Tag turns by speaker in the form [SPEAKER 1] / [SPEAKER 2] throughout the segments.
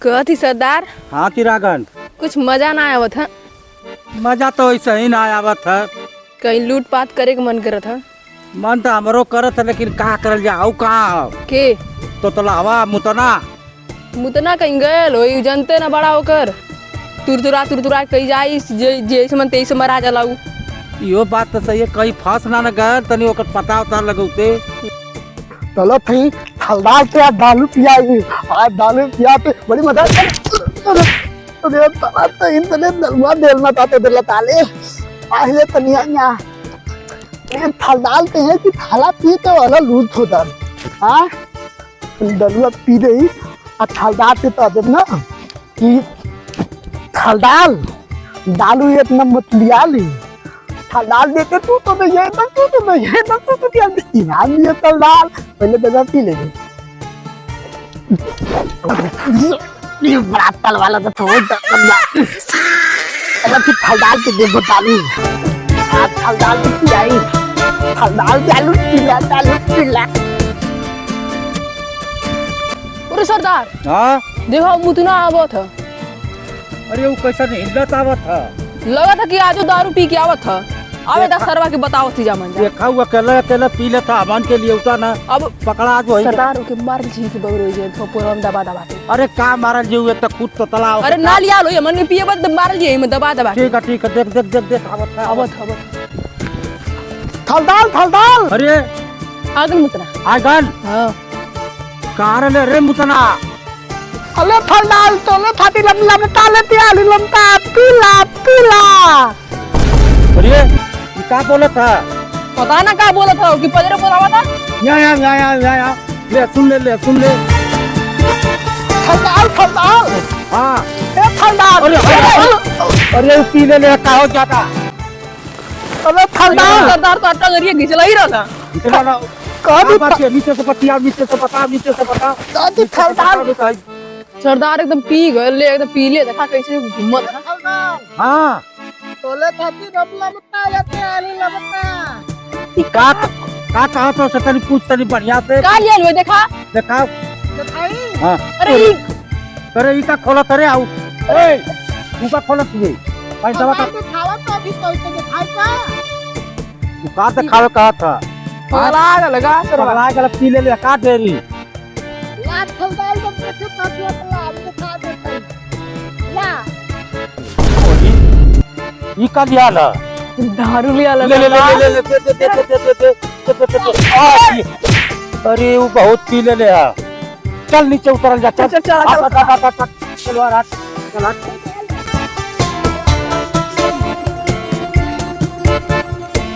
[SPEAKER 1] कहती सरदार।
[SPEAKER 2] हाँ चिरागन,
[SPEAKER 1] कुछ मजा ना आवत है।
[SPEAKER 2] मजा तो ऐसा ही ना आवत है।
[SPEAKER 1] कहीं लूट पाट करे के मन करत है।
[SPEAKER 2] मन तो हमरो करत है, लेकिन का करल जाओ कहाँ
[SPEAKER 1] के
[SPEAKER 2] तो तलावा मुतना।
[SPEAKER 1] मुतना कहीं गए हो जनते ना बड़ा होकर तुरतुरा कहीं जाई जैसे मन तैसे मरा जलाऊ।
[SPEAKER 2] यो बात तो सही है, कहीं फंस ना गए तनी ओकर पता उता लगौते।
[SPEAKER 3] चलो भाई हलदार से आज दारू पियाई। आज दारू पिया पे बड़ी मजा अरे तारा तो इतने दलवा देल मत आते दिल ताले आहले तनिया न्या ये हलदार पे है कि थाला पी तो वाला लूट होता हां दलवा पी रही और हलदार पे तो देना कि हलदार दारू इतना मत लिया ली हलदार देते तू तो ये तक तू तो ये तक तू तो क्या इनाम दिया हलदार पहले दवा पी लेंगे। ये बड़ा तल वाला तो छोड़ दल्ला अब फिर हलदार के दे बताली आज हलदार की आई हलदार चालू पिला
[SPEAKER 1] अरे सरदार
[SPEAKER 2] हाँ
[SPEAKER 1] देखो मुतना आवत है।
[SPEAKER 2] अरे वो कैसा नहीं हिलत आवत है।
[SPEAKER 1] लगा था कि आज दारू पी के आवत था। अबे दस सरवा के बताओ थी जामन जा।
[SPEAKER 2] देखा हुआ अकेला पी लेता अमन के लिए उठा ना।
[SPEAKER 1] अब
[SPEAKER 2] पकड़ा आज वही
[SPEAKER 1] सरदार के मार जी के बगरो जे थोपो हम दबा के।
[SPEAKER 2] अरे का मारल जी हुए तो खुद तो तलाव।
[SPEAKER 1] अरे ना लिया लो मन ने पिए बद मार जी में दबा के।
[SPEAKER 2] ठीक है देख आवत है।
[SPEAKER 3] हलदार
[SPEAKER 2] अरे
[SPEAKER 1] आगन मुतना
[SPEAKER 2] आगन
[SPEAKER 1] हां
[SPEAKER 2] कार ले रे मुतना।
[SPEAKER 3] अले हलदार तो ले फाटी लम ताले पियाली लमता पीला
[SPEAKER 2] अरे ये का बोला था
[SPEAKER 1] पता ना का बोला था कि पजरे बोलावा था।
[SPEAKER 2] या ले सुन ले
[SPEAKER 3] हलदार
[SPEAKER 2] हाँ
[SPEAKER 3] ए हलदार
[SPEAKER 2] अरे पी ले का हो जाता।
[SPEAKER 3] अरे हलदार
[SPEAKER 1] सरदार तो अट्टा गरिए घिचला ही रहा था।
[SPEAKER 2] इतना
[SPEAKER 3] कभी
[SPEAKER 2] बात है नीचे से पता
[SPEAKER 3] कभी हलदार
[SPEAKER 1] सरदार एकदम पी गए ले एकदम पी ले देखा कैसे घूमत है ना।
[SPEAKER 2] हाँ
[SPEAKER 3] तोले थाती रबला मता जाते आली लबता
[SPEAKER 2] का कहा तो सतनी पूछ तनी बढ़िया से
[SPEAKER 1] का लिया लो देखा
[SPEAKER 2] देखा।
[SPEAKER 3] दिखाई
[SPEAKER 2] हाँ अरे ई का खोला तरे आउ ए तू का खोला तुझे पैसा बता
[SPEAKER 3] खावा तो अभी कैसे दिखाई का
[SPEAKER 2] तू का दिखावे कहा था।
[SPEAKER 1] लगा सरवा
[SPEAKER 2] पगला गल पी ले का देरी
[SPEAKER 3] लात हलदार को कैसे काटिया पला दिखा देते ला
[SPEAKER 2] ई का लिया ला
[SPEAKER 1] दारू लिया
[SPEAKER 2] ले दे अरे वो बहुत पी ले चल नीचे उतरल जा चल चल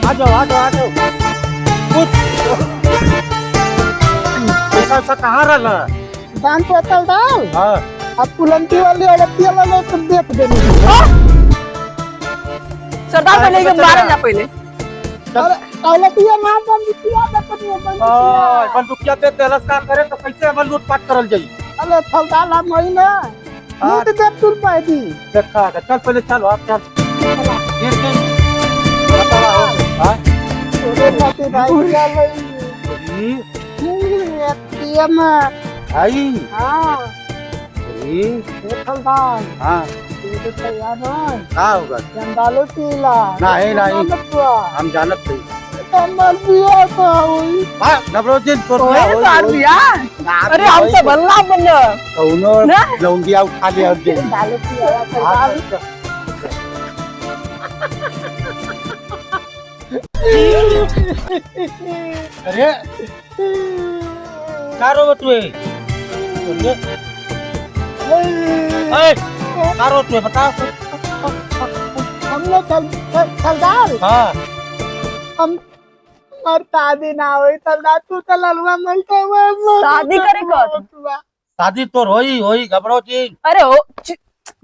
[SPEAKER 2] आ जाओ पैसा कहाँ रहा
[SPEAKER 3] दान तो हलदार
[SPEAKER 2] हाँ
[SPEAKER 3] अब पुलंटी वाली औरतिया वाले तो देख देनी
[SPEAKER 1] सरदार पहले एकदम मारे ना पहले
[SPEAKER 3] अरे औरतिया ना बंद किया देखनी बंद किया
[SPEAKER 2] बंदूकिया दे देलस का करे तो कैसे अपन लूटपाट करल जाई।
[SPEAKER 3] अरे हलदार हम वही ना लूट दे तुल पाए दी
[SPEAKER 2] देखा चल पहले चल आप चल हां
[SPEAKER 3] तोरे खाते भाई क्या लई एटीएम
[SPEAKER 2] आई
[SPEAKER 3] हां
[SPEAKER 2] अरे
[SPEAKER 3] हलदार
[SPEAKER 2] हां
[SPEAKER 3] तू तो यार ना
[SPEAKER 2] का होगा
[SPEAKER 3] जंदालो पीला
[SPEAKER 2] नहीं हम जानत नहीं
[SPEAKER 3] कमल बिया का हुई
[SPEAKER 2] हां नवरोजिन तो
[SPEAKER 1] अरे हम तो बल्ला बल्ला
[SPEAKER 2] कौनो लौंडिया उठा लिया और दे
[SPEAKER 3] जंदालो पीला
[SPEAKER 2] अरे कारो तू ए कारो तू बता।
[SPEAKER 3] हम लोग हलदार
[SPEAKER 2] हाँ
[SPEAKER 3] हम मरता दिन हुई हलदार तू तो ललवा मिलता
[SPEAKER 1] शादी करे
[SPEAKER 2] शादी तो होई घबरो चीज।
[SPEAKER 1] अरे हो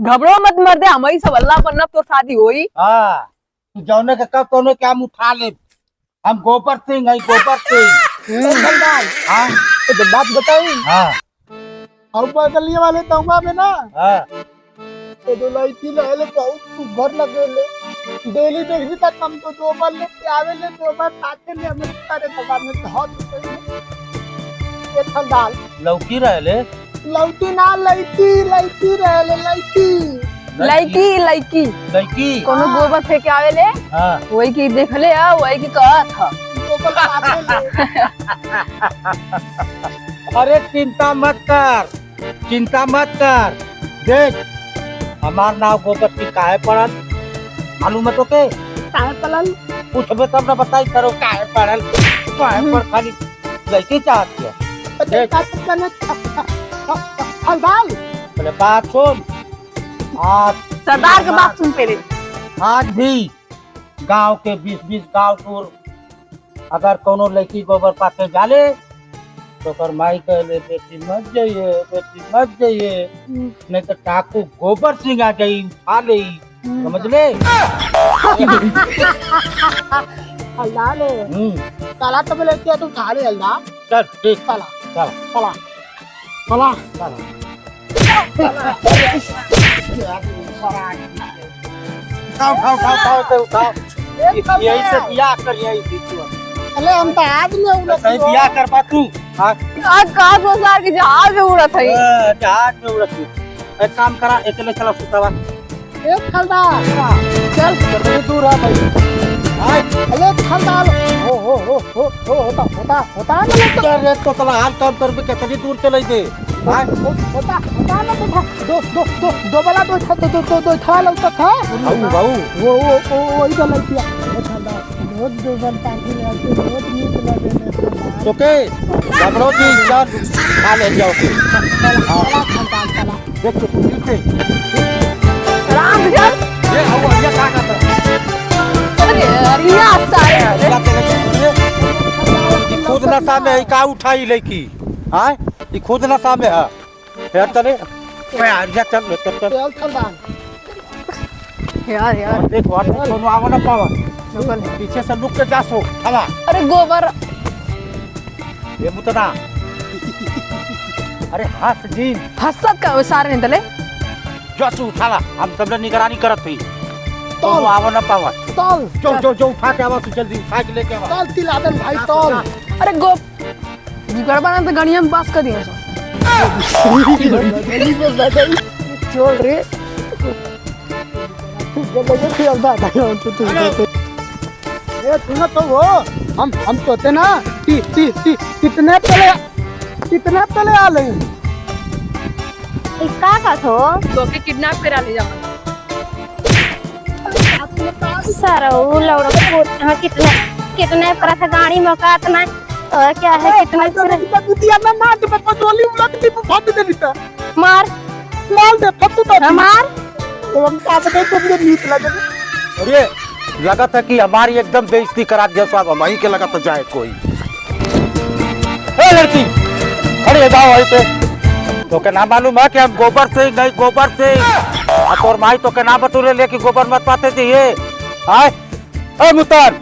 [SPEAKER 1] घबरो मत मर दे हमारी सब अल्लाह बनना तो शादी होई।
[SPEAKER 2] हाँ तू जौने के कब तोने क्या हम उठा ले। हम गोबर सिंह
[SPEAKER 3] हलदार
[SPEAKER 2] हाँ
[SPEAKER 3] तो बात बताई
[SPEAKER 2] हाँ
[SPEAKER 3] और बगलिया वाले दंगा में ना
[SPEAKER 2] हाँ
[SPEAKER 3] तो दो लड़की लहले बहुत घर लगे ले डेली देखी तक हम तो दो बार ले आवे ले दो बार साथे ले हमें सारे दुकान में बहुत एक हलदार
[SPEAKER 2] लौकी रहले
[SPEAKER 3] लौकी ना लड़की लड़की रहले लड़की
[SPEAKER 1] लड़की लड़की
[SPEAKER 2] लड़की
[SPEAKER 1] कोनो गोबर फेंके आवेले
[SPEAKER 2] हाँ
[SPEAKER 1] वही की देखले आ वही की कहत ह
[SPEAKER 2] अरे चिंता मत कर देख हमार नाव गोबर की काहे पड़ल मालूम है तो के
[SPEAKER 3] काहे पलन
[SPEAKER 2] पूछबे तब ना बताई करो काहे पड़ल काहे पर खाली लड़की चाहती है
[SPEAKER 3] देख हलदाल
[SPEAKER 2] बोले बात सुन आज
[SPEAKER 1] सरदार के बात सुन पहले
[SPEAKER 2] आज भी गांव के 20-20 गांव दूर अगर कोनो लड़की गोबर पाते जाले तो कर माई कहले बेटी मत जाइए नहीं तो टाकू गोबर सिंह आ जाई उठा ले समझ ले
[SPEAKER 3] हलदाल काला तो बोले कि तू खा ले हलदाल
[SPEAKER 2] चल ठीक
[SPEAKER 3] चला
[SPEAKER 2] चल
[SPEAKER 3] चला चला
[SPEAKER 2] उठाओ यही से बियाह कर यही
[SPEAKER 3] अरे हम तो आज में उड़ा
[SPEAKER 2] सही बियाह कर पा तू
[SPEAKER 1] आज कहा संसार के जहाज में उड़त है
[SPEAKER 2] जहाज में उड़त एक काम करा अकेले चला सुतावा
[SPEAKER 3] एक हलदाल
[SPEAKER 1] चल
[SPEAKER 2] कितनी दूर है भाई
[SPEAKER 3] अरे हलदाल होता ना
[SPEAKER 2] रेत तो चला हाल काम कर कितनी दूर चले दे
[SPEAKER 3] होता ना दो वाला दो था लगता था
[SPEAKER 2] बाबू
[SPEAKER 3] वो इधर लग गया रोज दो घंटा की लगे रोज नींद लगे
[SPEAKER 2] तो के हमरो की जान खा ले जाओ के देख तो पीछे
[SPEAKER 1] राम चल
[SPEAKER 2] ये आओ ये का करता
[SPEAKER 1] अरे अरिया सारे
[SPEAKER 2] खुद नशा में का उठाई लेकी हां ये खुद नशा में है यार चले मैं आ जा चल चल
[SPEAKER 3] तेल खलदान
[SPEAKER 1] यार
[SPEAKER 2] देख और कोनो आवा ना पावा पीछे से लुक के जासो हवा
[SPEAKER 1] अरे गोबर
[SPEAKER 2] ये मुतना अरे हंस जी
[SPEAKER 1] हसत का सारे नहीं तले
[SPEAKER 2] जासू उठाला हम सब निगरानी करत थी तो आवा ना पावा
[SPEAKER 3] तौल
[SPEAKER 2] जो उठा के आवा तू जल्दी उठा के लेके आवा
[SPEAKER 3] तौल तिलादन भाई तौल
[SPEAKER 1] अरे जुगाड़ बना तो गणिया में पास कर दिया सो
[SPEAKER 3] छोड़ रे ये सुनो तो वो हम सोते ना कितने पहले आ ले
[SPEAKER 4] इसका का थो
[SPEAKER 1] तो के किडनैप करा ले जाओ
[SPEAKER 4] सर वो लौड़ा को हाँ कितने करा था गाड़ी में का इतना और क्या है कितने
[SPEAKER 3] दिया ना मार दे पटोली उलट दी फट दे नीता
[SPEAKER 4] मार
[SPEAKER 3] मार दे फट तो
[SPEAKER 4] मार
[SPEAKER 3] हम का बता तुमने नीत लगे
[SPEAKER 2] अरे लगा था कि हमारी एकदम बेइज्जती करा दिया साहब वहीं के लगा तो जाए कोई ए लड़की खड़े जाओ वहीं पे तो क्या नाम मालूम है कि हम गोबर से नहीं गोबर से और माई तो क्या नाम बतूरे लेके गोबर मत पाते थे ये आए ए मुतन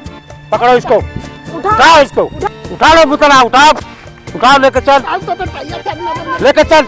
[SPEAKER 2] पकड़ो इसको उठाओ इसको उठा लो मुतना उठाओ लेके चल लेके चल